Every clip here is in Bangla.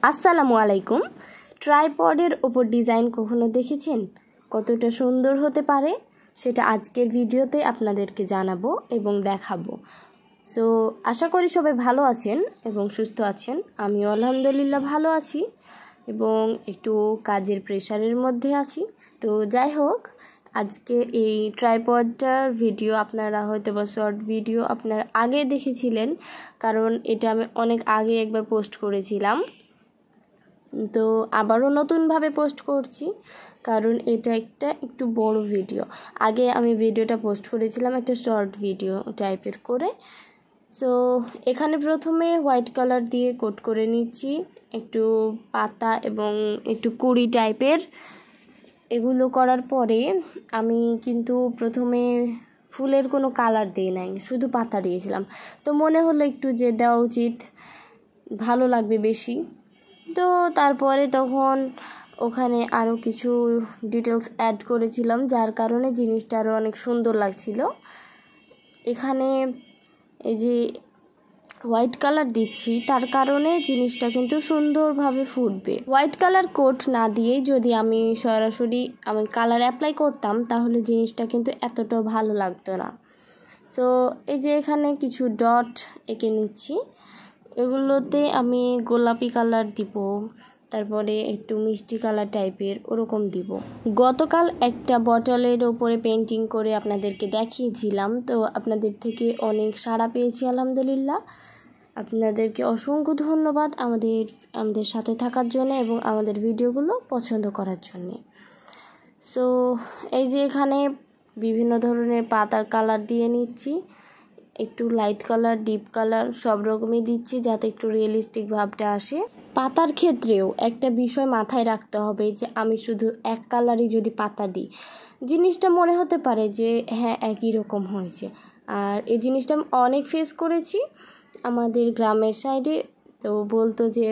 আসসালামু আলাইকুম। ট্রাইপডের ওপর ডিজাইন কখনো দেখেছেন? কতটা সুন্দর হতে পারে সেটা আজকের ভিডিওতে আপনাদেরকে জানাবো এবং দেখাবো। সো আশা করি সবাই ভালো আছেন এবং সুস্থ আছেন। আমিও আলহামদুলিল্লাহ ভালো আছি এবং একটু কাজের প্রেশারের মধ্যে আছি। তো যাই হোক, আজকে এই ট্রাইপডটার ভিডিও আপনারা হয়তো বা শর্ট ভিডিও আপনারা আগে দেখেছিলেন, কারণ এটা আমি অনেক আগে একবার পোস্ট করেছিলাম। তো আবারও নতুনভাবে পোস্ট করছি, কারণ এটা একটু বড় ভিডিও। আগে আমি ভিডিওটা পোস্ট করেছিলাম একটা শর্ট ভিডিও টাইপের করে। সো এখানে প্রথমে হোয়াইট কালার দিয়ে কোট করে নিচ্ছি, একটু পাতা এবং একটু কুড়ি টাইপের। এগুলো করার পরে আমি কিন্তু প্রথমে ফুলের কোনো কালার দিই নাই, শুধু পাতা দিয়েছিলাম। তো মনে হলো একটু যে দেওয়া উচিত, ভালো লাগবে বেশি। তো তারপরে তখন ওখানে আরও কিছু ডিটেলস অ্যাড করেছিলাম, যার কারণে জিনিসটা আরও অনেক সুন্দর লাগছিল। এখানে এই যে হোয়াইট কালার দিচ্ছি, তার কারণে জিনিসটা কিন্তু সুন্দরভাবে ফুটবে। হোয়াইট কালার কোট না দিয়েই যদি আমি সরাসরি কালার অ্যাপ্লাই করতাম, তাহলে জিনিসটা কিন্তু এতটাও ভালো লাগতো না। সো এই যে এখানে কিছু ডট এঁকে নিচ্ছি, এগুলোতে আমি গোলাপি কালার দিব, তারপরে একটু মিষ্টি কালার টাইপের ওরকম দিব। গতকাল একটা বটলের ওপরে পেন্টিং করে আপনাদেরকে দেখিয়েছিলাম, তো আপনাদের থেকে অনেক সাড়া পেয়েছি আলহামদুলিল্লাহ। আপনাদেরকে অসংখ্য ধন্যবাদ আমাদের সাথে থাকার জন্য এবং আমাদের ভিডিওগুলো পছন্দ করার জন্যে। সো এই যে এখানে বিভিন্ন ধরনের পাতার কালার দিয়ে নিচ্ছি, একটু লাইট কালার, ডিপ কালার সব রকমই দিচ্ছি, যাতে একটু রিয়েলিস্টিক ভাবটা আসে। পাতার ক্ষেত্রেও একটা বিষয় মাথায় রাখতে হবে যে আমি শুধু এক কালারই যদি পাতা দিই, জিনিসটা মনে হতে পারে যে হ্যাঁ একই রকম হয়েছে। আর এই জিনিসটা আমি অনেক ফেস করেছি আমাদের গ্রামের সাইডে। তো বলতো যে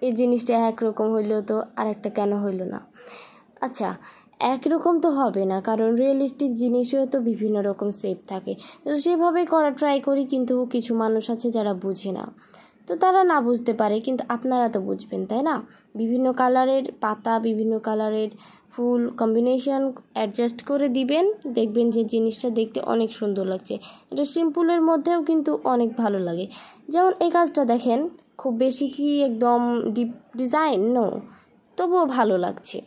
এই জিনিসটা একরকম হইলো তো আরেকটা কেন হইলো না। আচ্ছা, একরকম তো হবে না, কারণ রিয়েলিস্টিক জিনিসেও তো বিভিন্ন রকম শেপ থাকে। তো সেভাবেই করা ট্রাই করি, কিন্তু কিছু মানুষ আছে যারা বুঝে না। তো তারা না বুঝতে পারে, কিন্তু আপনারা তো বুঝবেন, তাই না? বিভিন্ন কালারের পাতা, বিভিন্ন কালারের ফুল কম্বিনেশন অ্যাডজাস্ট করে দিবেন, দেখবেন যে জিনিসটা দেখতে অনেক সুন্দর লাগছে। এটা সিম্পলের মধ্যেও কিন্তু অনেক ভালো লাগে। যেমন এই কাজটা দেখেন, খুব বেশি কি একদম ডিপ ডিজাইন নো, তবুও ভালো লাগছে।